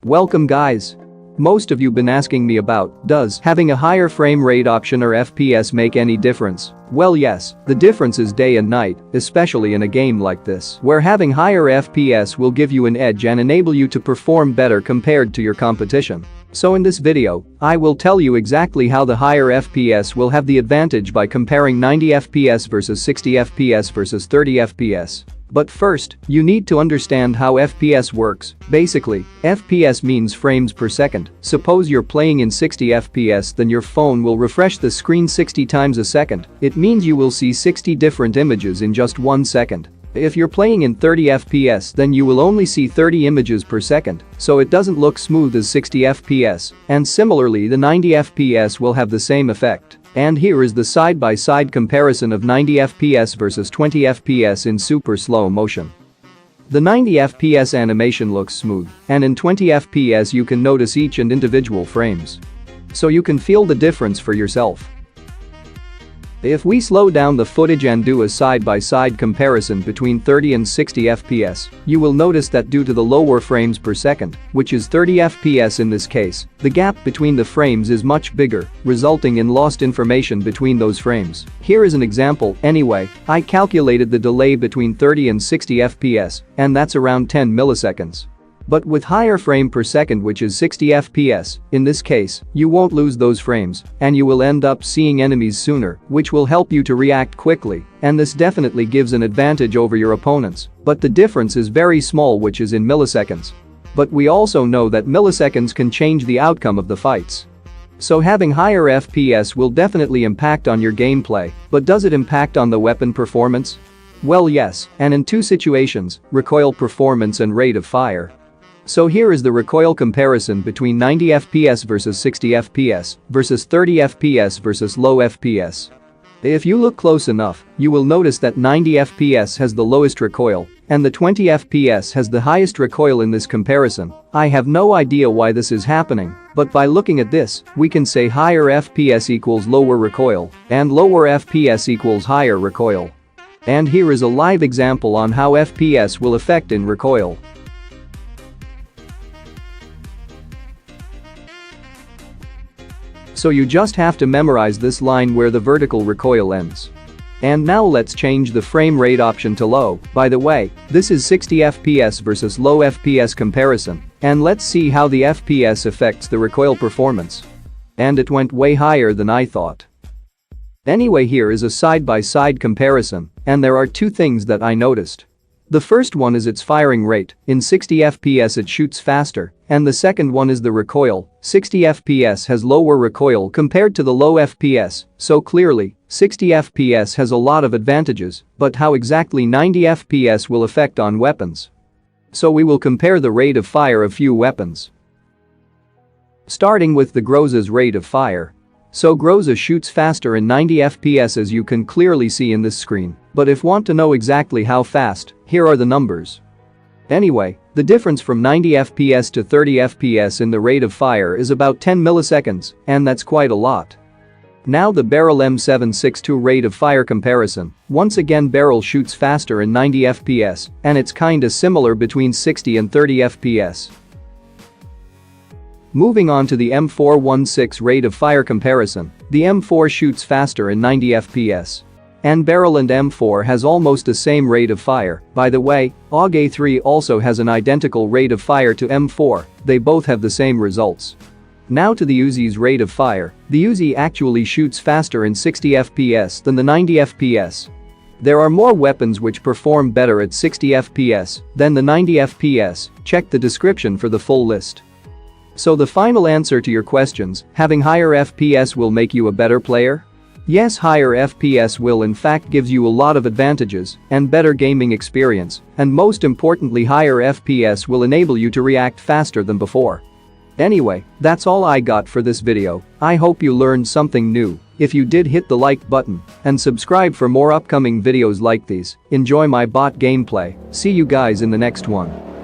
Welcome guys. Most of you been asking me about, does having a higher frame rate option or FPS make any difference? Well yes, the difference is day and night, especially in a game like this, where having higher FPS will give you an edge and enable you to perform better compared to your competition. So in this video, I will tell you exactly how the higher FPS will have the advantage by comparing 90 FPS versus 60 FPS versus 30 FPS. But first, you need to understand how FPS works. Basically, FPS means frames per second. Suppose you're playing in 60 FPS, then your phone will refresh the screen 60 times a second. It means you will see 60 different images in just 1 second. If you're playing in 30 FPS, then you will only see 30 images per second, so it doesn't look smooth as 60 FPS. And similarly, the 90 FPS will have the same effect. And here is the side-by-side comparison of 90 FPS versus 20 FPS in super slow motion. The 90 FPS animation looks smooth, and in 20 FPS you can notice each and individual frames. So you can feel the difference for yourself. If we slow down the footage and do a side-by-side comparison between 30 and 60 FPS, you will notice that due to the lower frames per second, which is 30 FPS in this case, the gap between the frames is much bigger, resulting in lost information between those frames. Here is an example. Anyway, I calculated the delay between 30 and 60 FPS, and that's around 10 milliseconds. But with higher frame per second, which is 60 FPS, in this case, you won't lose those frames, and you will end up seeing enemies sooner, which will help you to react quickly, and this definitely gives an advantage over your opponents, but the difference is very small, which is in milliseconds. But we also know that milliseconds can change the outcome of the fights. So having higher FPS will definitely impact on your gameplay, but does it impact on the weapon performance? Well yes, and in two situations, recoil performance and rate of fire. So here is the recoil comparison between 90 FPS versus 60 FPS versus 30 FPS versus low FPS. If you look close enough, you will notice that 90 FPS has the lowest recoil and the 20 FPS has the highest recoil in this comparison. I have no idea why this is happening, but by looking at this, we can say higher FPS equals lower recoil and lower FPS equals higher recoil. And here is a live example on how FPS will affect in recoil. So you just have to memorize this line where the vertical recoil ends. And now let's change the frame rate option to low. By the way, this is 60 FPS versus low FPS comparison, and let's see how the FPS affects the recoil performance. And it went way higher than I thought. Anyway, here is a side-by-side comparison, and there are two things that I noticed. The first one is its firing rate. In 60 FPS it shoots faster, and the second one is the recoil. 60 FPS has lower recoil compared to the low FPS, so clearly, 60 FPS has a lot of advantages, but how exactly 90 FPS will affect on weapons? So we will compare the rate of fire of few weapons. Starting with the Groza's rate of fire. So Groza shoots faster in 90 FPS as you can clearly see in this screen, but if want to know exactly how fast, here are the numbers. Anyway, the difference from 90 FPS to 30 FPS in the rate of fire is about 10 milliseconds, and that's quite a lot. Now the Beryl M762 rate of fire comparison. Once again, Beryl shoots faster in 90 FPS, and it's kinda similar between 60 and 30 FPS. Moving on to the M416 rate of fire comparison, the M4 shoots faster in 90 FPS. And Beryl and M4 has almost the same rate of fire. By the way, AUG A3 also has an identical rate of fire to M4, they both have the same results. Now to the Uzi's rate of fire. The Uzi actually shoots faster in 60 FPS than the 90 FPS. There are more weapons which perform better at 60 FPS than the 90 FPS, check the description for the full list. So the final answer to your questions, having higher FPS will make you a better player? Yes, higher FPS will in fact gives you a lot of advantages and better gaming experience, and most importantly higher FPS will enable you to react faster than before. Anyway, that's all I got for this video. I hope you learned something new. If you did, hit the like button and subscribe for more upcoming videos like these. Enjoy my bot gameplay. See you guys in the next one.